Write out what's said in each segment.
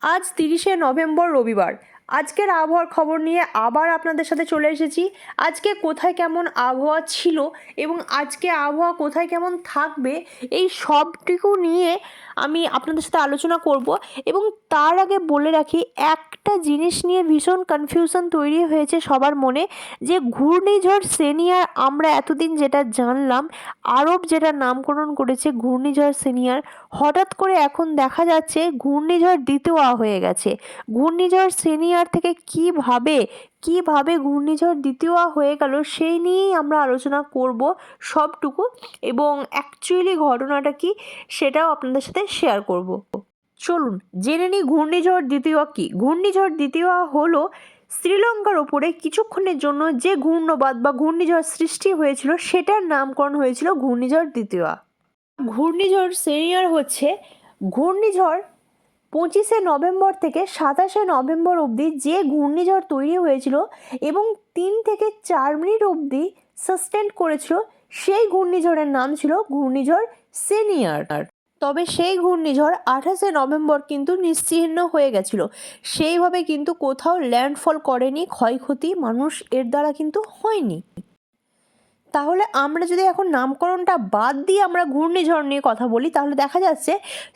আজ 30শে নভেম্বর রবিবার। আজকের আবহাওয়ার খবর নিয়ে আবার আপনাদের সাথে চলে এসেছি। আজকে কোথায় কেমন আবহাওয়া ছিল এবং আজকে আবহাওয়া কোথায় কেমন থাকবে এই সবটুকু নিয়ে আমি আপনাদের সাথে আলোচনা করব। এবং তার আগে বলে রাখি, একটা জিনিস নিয়ে ভীষণ কনফিউশন তৈরি হয়েছে সবার মনে, যে ঘূর্ণিঝড় সেনিয়ার আমরা এতদিন যেটা জানলাম, আরব যেটা নামকরণ করেছে ঘূর্ণিঝড় সেনিয়ার, হঠাৎ করে এখন দেখা যাচ্ছে ঘূর্ণিঝড় দ্বিতীয়া হয়ে গেছে। ঘূর্ণিঝড় সেনিয়ার থেকে কিভাবে ঘূর্ণিঝড় দ্বিতীয়া হয়ে গেল সেই নিয়েই আমরা আলোচনা করব সবটুকু, এবং অ্যাকচুয়ালি ঘটনাটা কি সেটাও আপনাদের সাথে শেয়ার করব। চলুন জেনে নিই ঘূর্ণিঝড় দ্বিতীয়া কী। ঘূর্ণিঝড় দ্বিতীয়া হলো শ্রীলঙ্কার ওপরে কিছুক্ষণের জন্য যে ঘূর্ণবাদ বা ঘূর্ণিঝড় সৃষ্টি হয়েছিল সেটার নামকরণ হয়েছিল ঘূর্ণিঝড় দ্বিতীয়া। ঘূর্ণিঝড় সেনিয়ার হচ্ছে ঘূর্ণিঝড় 25শে নভেম্বর থেকে 27শে নভেম্বর অবধি যে ঘূর্ণিঝড় তৈরি হয়েছিল এবং 3 থেকে 4 মিনিট অবধি সাস্টেন্ড করেছিল, সেই ঘূর্ণিঝড়ের নাম ছিল ঘূর্ণিঝড় সেনিয়ার। তবে সেই ঘূর্ণিঝড় 28শে নভেম্বর কিন্তু নিশ্চিহ্ন হয়ে গেছিল। সেইভাবে কিন্তু কোথাও ল্যান্ডফল করেনি, ক্ষয়ক্ষতি মানুষ এর দ্বারা কিন্তু হয়নি। তাহলে আমরা যদি এখন নামকরণটা বাদ দিয়ে আমরা ঘূর্ণিঝড় নিয়ে কথা বলি, তাহলে দেখা যাচ্ছে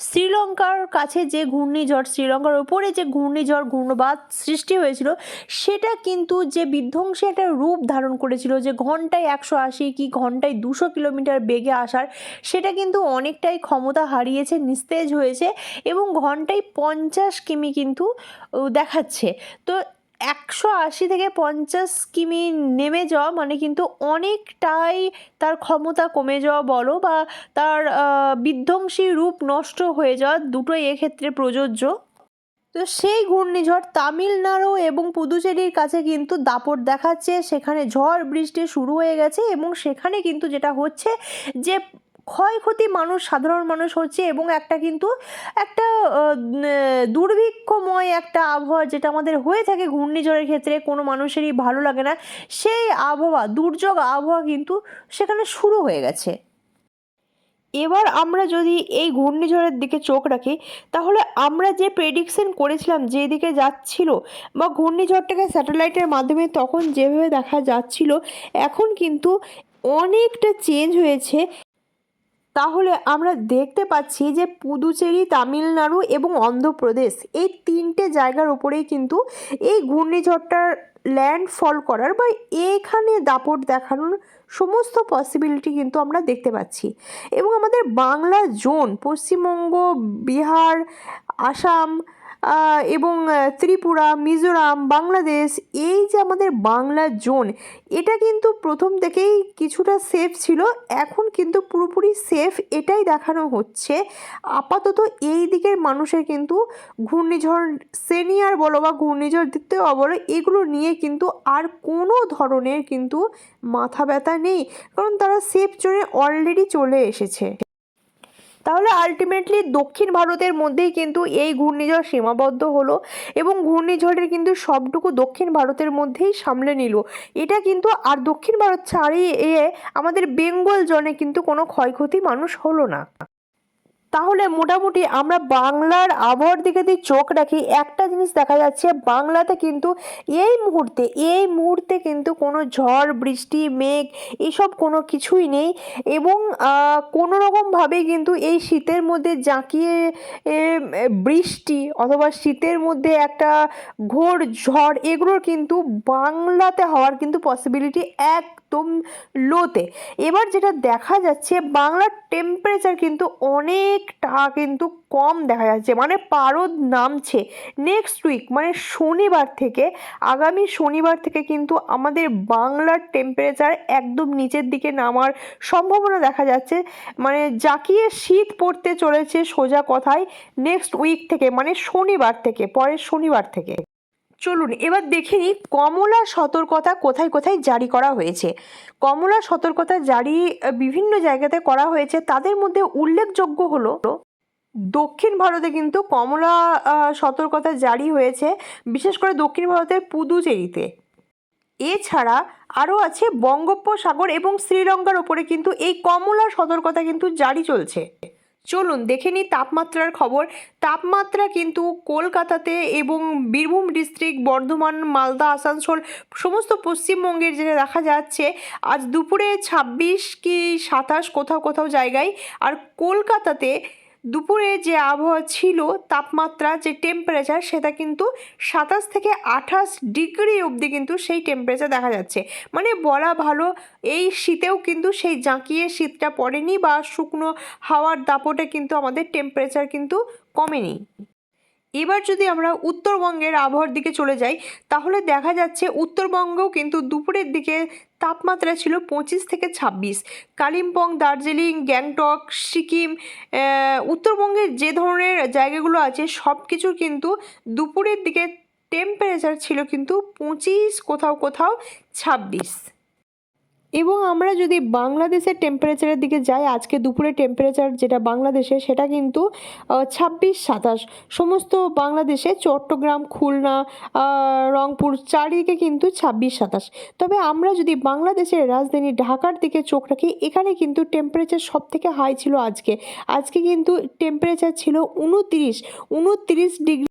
শ্রীলঙ্কার কাছে যে ঘূর্ণিঝড়, শ্রীলঙ্কার ওপরে যে ঘূর্ণবাদ সৃষ্টি হয়েছিল, সেটা কিন্তু যে বিধ্বংসী একটা রূপ ধারণ করেছিল, যে ঘন্টায় 180 কি ঘন্টায় 200 কিলোমিটার বেগে আসার, সেটা কিন্তু অনেকটাই ক্ষমতা হারিয়েছে, নিস্তেজ হয়েছে এবং ঘন্টায় 50 কিমি কিন্তু দেখাচ্ছে। তো 180 থেকে 50 কিমি নেমে যাওয়া মানে কিন্তু অনেকটাই তার ক্ষমতা কমে যাওয়া বলো বা তার বিধ্বংসী রূপ নষ্ট হয়ে যাওয়া, দুটোই এক্ষেত্রে প্রযোজ্য। তো সেই ঘূর্ণিঝড় তামিলনাড়ু এবং পুদুচেরির কাছে কিন্তু দাপট দেখাচ্ছে, সেখানে ঝড় বৃষ্টি শুরু হয়ে গেছে এবং সেখানে কিন্তু যেটা হচ্ছে যে ক্ষয়ক্ষতি সাধারণ মানুষ হচ্ছে এবং একটা দুর্ভিক্ষময় একটা আবহাওয়া যেটা আমাদের হয়ে থাকে ঘূর্ণিঝড়ের ক্ষেত্রে, কোনো মানুষেরই ভালো লাগে না, সেই আবহাওয়া, দুর্যোগ আবহাওয়া কিন্তু সেখানে শুরু হয়ে গেছে। এবার আমরা যদি এই ঘূর্ণিঝড়ের দিকে চোখ রাখি, তাহলে আমরা যে প্রেডিকশন করেছিলাম যেদিকে যাচ্ছিল বা ঘূর্ণিঝড়টাকে স্যাটেলাইটের মাধ্যমে তখন যেভাবে দেখা যাচ্ছিল, এখন কিন্তু অনেকটা চেঞ্জ হয়েছে। তাহলে আমরা দেখতে পাচ্ছি যে পুদুচেরি, তামিলনাড়ু এবং অন্ধ্রপ্রদেশ এই 3টে জায়গার উপরেই কিন্তু এই ঘূর্ণিঝড়টার ল্যান্ডফল করার বা এখানে দাপট দেখানোর সমস্ত পসিবিলিটি কিন্তু আমরা দেখতে পাচ্ছি। এবং আমাদের বাংলা জোন, পশ্চিমবঙ্গ, বিহার, আসাম এবং ত্রিপুরা, মিজোরাম, বাংলাদেশ, এই যে আমাদের বাংলা জোন, এটা কিন্তু প্রথম থেকেই কিছুটা সেফ ছিল, এখন কিন্তু পুরোপুরি সেফ এটাই দেখানো হচ্ছে। আপাতত এই দিকের মানুষের কিন্তু ঘূর্ণিঝড় সেনিয়ার বলো বা ঘূর্ণিঝড় দ্বিতীয়া বলো, এগুলো নিয়ে কিন্তু আর কোনো ধরনের কিন্তু মাথা ব্যথা নেই, কারণ তারা সেফ জোনে অলরেডি চলে এসেছে। তাহলে আলটিমেটলি দক্ষিণ ভারতের মধ্যেই কিন্তু এই ঘূর্ণিঝড় সীমাবদ্ধ হলো এবং ঘূর্ণিঝড়ের কিন্তু সবটুকু দক্ষিণ ভারতের মধ্যেই সামলে নিল। এটা কিন্তু আর দক্ষিণ ভারত ছাড়িয়ে আমাদের বেঙ্গল জোনে কিন্তু কোনো ক্ষয়ক্ষতি মানুষ হলো না। তাহলে মোটামুটি আমরা বাংলার আবহাওয়ার দিকে যদি চোখ রাখি, একটা জিনিস দেখা যাচ্ছে, বাংলাতে কিন্তু এই মুহূর্তে কিন্তু কোনো ঝড় বৃষ্টি মেঘ এসব কোনো কিছুই নেই এবং কোনো রকমভাবে কিন্তু এই শীতের মধ্যে জাঁকিয়ে বৃষ্টি অথবা শীতের মধ্যে একটা ঘোর ঝড়, এগুলোর কিন্তু বাংলাতে হওয়ার কিন্তু পসিবিলিটি একদম লোতে। এবার যেটা দেখা যাচ্ছে, বাংলার টেম্পারেচার কিন্তু অনেকটা কিন্তু কম দেখা যাচ্ছে, মানে পারদ নামছে। নেক্সট উইক মানে আগামী শনিবার থেকে কিন্তু আমাদের বাংলার টেম্পারেচার একদম নিচের দিকে নামার সম্ভাবনা দেখা যাচ্ছে, মানে জাঁকিয়ে শীত পড়তে চলেছে সোজা কথায় নেক্সট উইক থেকে, মানে পরের শনিবার থেকে। চলুন এবার দেখে নিই কমলা সতর্কতা কোথায় কোথায় জারি করা হয়েছে। কমলা সতর্কতা জারি বিভিন্ন জায়গাতে করা হয়েছে, তাদের মধ্যে উল্লেখযোগ্য হলো দক্ষিণ ভারতে কিন্তু কমলা সতর্কতা জারি হয়েছে, বিশেষ করে দক্ষিণ ভারতের পুদুচেরিতে। এছাড়া আরও আছে বঙ্গোপসাগর এবং শ্রীলঙ্কার ওপরে কিন্তু এই কমলা সতর্কতা কিন্তু জারি চলছে। চলুন দেখে নিই তাপমাত্রার খবর। তাপমাত্রা কিন্তু কলকাতাতে এবং বীরভূম ডিস্ট্রিক্ট, বর্ধমান, মালদা, আসানসোল সমস্ত পশ্চিমবঙ্গের যেটা দেখা যাচ্ছে আজ দুপুরে 26 কি 27 কোথাও কোথাও জায়গায়। আর কলকাতাতে দুপুরে যে আবহাওয়া ছিল, তাপমাত্রা যে টেম্পারেচার সেটা কিন্তু 27 থেকে 28 ডিগ্রি অবধি কিন্তু সেই টেম্পারেচার দেখা যাচ্ছে। মানে বলা ভালো, এই শীতেও কিন্তু সেই জাঁকিয়ে শীতটা পড়েনি বা শুকনো হাওয়ার দাপটে কিন্তু আমাদের টেম্পারেচার কিন্তু কমেনি। এবার যদি আমরা উত্তরবঙ্গের আবহাওয়ার দিকে চলে যাই, তাহলে দেখা যাচ্ছে উত্তরবঙ্গেও কিন্তু দুপুরের দিকে তাপমাত্রা ছিল 25 থেকে 26। কালিম্পং, দার্জিলিং, গ্যাংটক, সিকিম, উত্তরবঙ্গের যে ধরনের জায়গাগুলো আছে সব কিছুর কিন্তু দুপুরের দিকে টেম্পারেচার ছিল কিন্তু 25, কোথাও কোথাও 26। এবং আমরা যদি বাংলাদেশের টেম্পারেচারের দিকে যাই, আজকে দুপুরে টেম্পারেচার যেটা বাংলাদেশে সেটা কিন্তু 26-27 সমস্ত বাংলাদেশে, চট্টগ্রাম, খুলনা, রংপুর চারিদিকে কিন্তু 26-27। তবে আমরা যদি বাংলাদেশের রাজধানী ঢাকার দিকে চোখ রাখি, এখানে কিন্তু টেম্পারেচার সব থেকে হাই ছিল আজকে। আজকে কিন্তু টেম্পারেচার ছিল 29 ডিগ্রি